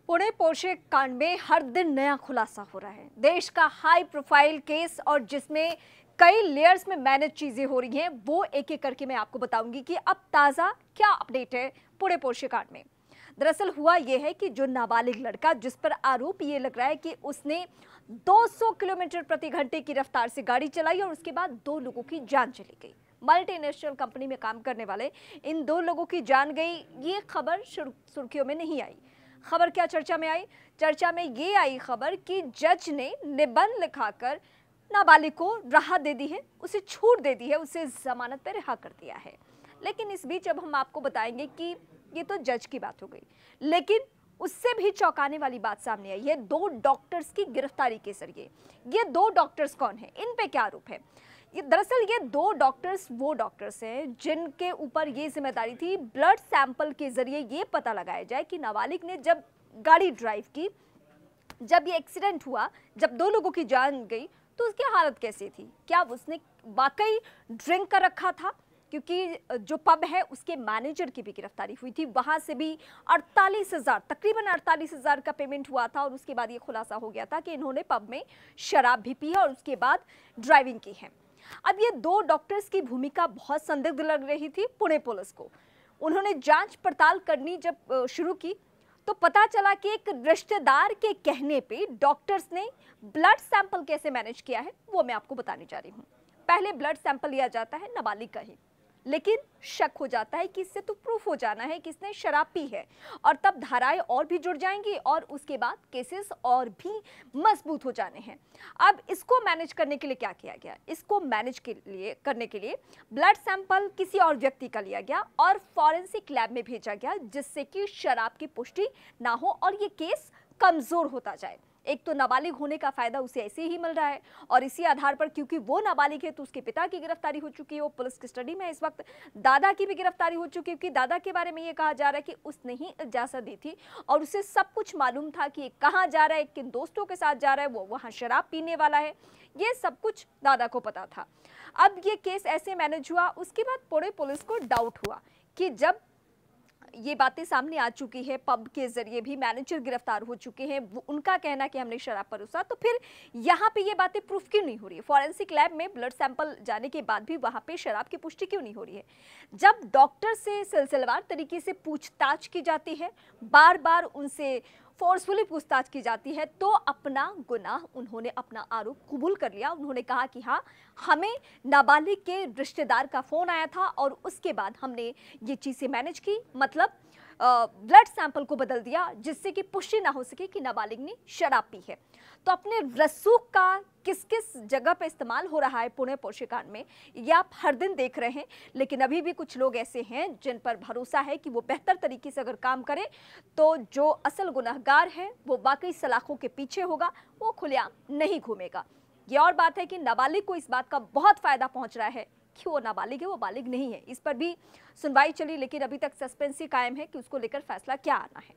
Pune Porsche कांड में हर दिन नया खुलासा हो रहा है। देश का हाई प्रोफाइल केस और जिसमें कई लेयर्स में मैनेज चीजें हो रही हैं, वो एक एक करके मैं आपको बताऊंगी कि अब ताजा क्या अपडेट है पुणे पोर्शे कांड में। दरअसल हुआ यह है कि जो नाबालिग लड़का जिस पर आरोप ये लग रहा है कि उसने 200 किलोमीटर प्रति घंटे की रफ्तार से गाड़ी चलाई और उसके बाद 2 लोगों की जान चली गई। मल्टीनेशनल कंपनी में काम करने वाले इन 2 लोगों की जान गई, ये खबर सुर्खियों में नहीं आई। खबर क्या चर्चा में आई? चर्चा में ये आई खबर कि जज ने निबंध लिखाकर नाबालिग को राहत दे दी है, उसे छूट दे दी है, उसे जमानत पर रिहा कर दिया है। लेकिन इस बीच अब हम आपको बताएंगे कि ये तो जज की बात हो गई, लेकिन उससे भी चौंकाने वाली बात सामने आई है 2 डॉक्टर्स की गिरफ्तारी के जरिए। ये 2 डॉक्टर्स कौन हैं? इन पे क्या आरोप है? दरअसल ये 2 डॉक्टर्स वो डॉक्टर्स हैं जिनके ऊपर ये जिम्मेदारी थी ब्लड सैंपल के जरिए ये पता लगाया जाए कि नाबालिग ने जब गाड़ी ड्राइव की, जब ये एक्सीडेंट हुआ, जब 2 लोगों की जान गई, तो उसकी हालत कैसी थी, क्या उसने वाकई ड्रिंक कर रखा था? क्योंकि जो पब है उसके मैनेजर की भी गिरफ्तारी हुई थी, वहां से भी 48,000 तकरीबन 48,000 का पेमेंट हुआ था और उसके बाद ये खुलासा हो गया था कि इन्होंने पब में शराब भी पी है और उसके बाद ड्राइविंग की है। अब ये 2 डॉक्टर्स की भूमिका बहुत संदिग्ध लग रही थी पुणे पुलिस को। उन्होंने जांच पड़ताल करनी जब शुरू की तो पता चला कि एक रिश्तेदार के कहने पे डॉक्टर्स ने ब्लड सैंपल कैसे मैनेज किया है, वो मैं आपको बताने जा रही हूँ। पहले ब्लड सैंपल लिया जाता है नाबालिग का ही, लेकिन शक हो जाता है कि इससे तो प्रूफ हो जाना है कि इसने शराब पी है और तब धाराएं और भी जुड़ जाएंगी और उसके बाद केसेस और भी मजबूत हो जाने हैं। अब इसको मैनेज करने के लिए क्या किया गया? इसको मैनेज करने के लिए ब्लड सैंपल किसी और व्यक्ति का लिया गया और फॉरेंसिक लैब में भेजा गया, जिससे कि शराब की पुष्टि ना हो और ये केस कमजोर होता जाए। एक तो नाबालिग होने का फायदा उसे ऐसे ही मिल रहा है और इसी आधार पर क्योंकि वो नाबालिग है तो उसके पिता की गिरफ्तारी हो चुकी है, वो पुलिस कस्टडी में है इस वक्त। दादा की भी गिरफ्तारी हो चुकी है क्योंकि दादा के बारे में ये कहा जा रहा है कि उसने ही इजाजत दी थी और उसे सब कुछ मालूम था कि कहाँ जा रहा है, किन दोस्तों के साथ जा रहा है, वो वहाँ शराब पीने वाला है, ये सब कुछ दादा को पता था। अब ये केस ऐसे मैनेज हुआ, उसके बाद पुणे पुलिस को डाउट हुआ कि जब ये बातें सामने आ चुकी है, पब के जरिए भी मैनेजर गिरफ्तार हो चुके हैं, उनका कहना कि हमने शराब परोसा, तो फिर यहाँ पे ये बातें प्रूफ क्यों नहीं हो रही है? फॉरेंसिक लैब में ब्लड सैंपल जाने के बाद भी वहाँ पे शराब की पुष्टि क्यों नहीं हो रही है? जब डॉक्टर से सिलसिलेवार तरीके से पूछताछ की जाती है, बार बार उनसे फोर्सफुली पूछताछ की जाती है, तो अपना गुनाह उन्होंने अपना आरोप कबूल कर लिया। उन्होंने कहा कि हाँ, हमें नाबालिग के रिश्तेदार का फोन आया था और उसके बाद हमने ये चीजें मैनेज की, मतलब ब्लड सैंपल को बदल दिया जिससे कि पुष्टि ना हो सके कि नाबालिग ने शराब पी है। तो अपने रसूख का किस किस जगह पे इस्तेमाल हो रहा है पुणे पोर्शे कांड में, ये आप हर दिन देख रहे हैं, लेकिन अभी भी कुछ लोग ऐसे हैं जिन पर भरोसा है कि वो बेहतर तरीके से अगर काम करे तो जो असल गुनहगार है वो वाकई सलाखों के पीछे होगा, वो खुलेआम नहीं घूमेगा। ये और बात है कि नाबालिग को इस बात का बहुत फायदा पहुंच रहा है कि वो नाबालिग है, वो बालिग नहीं है। इस पर भी सुनवाई चली, लेकिन अभी तक सस्पेंस ही कायम है कि उसको लेकर फैसला क्या आना है।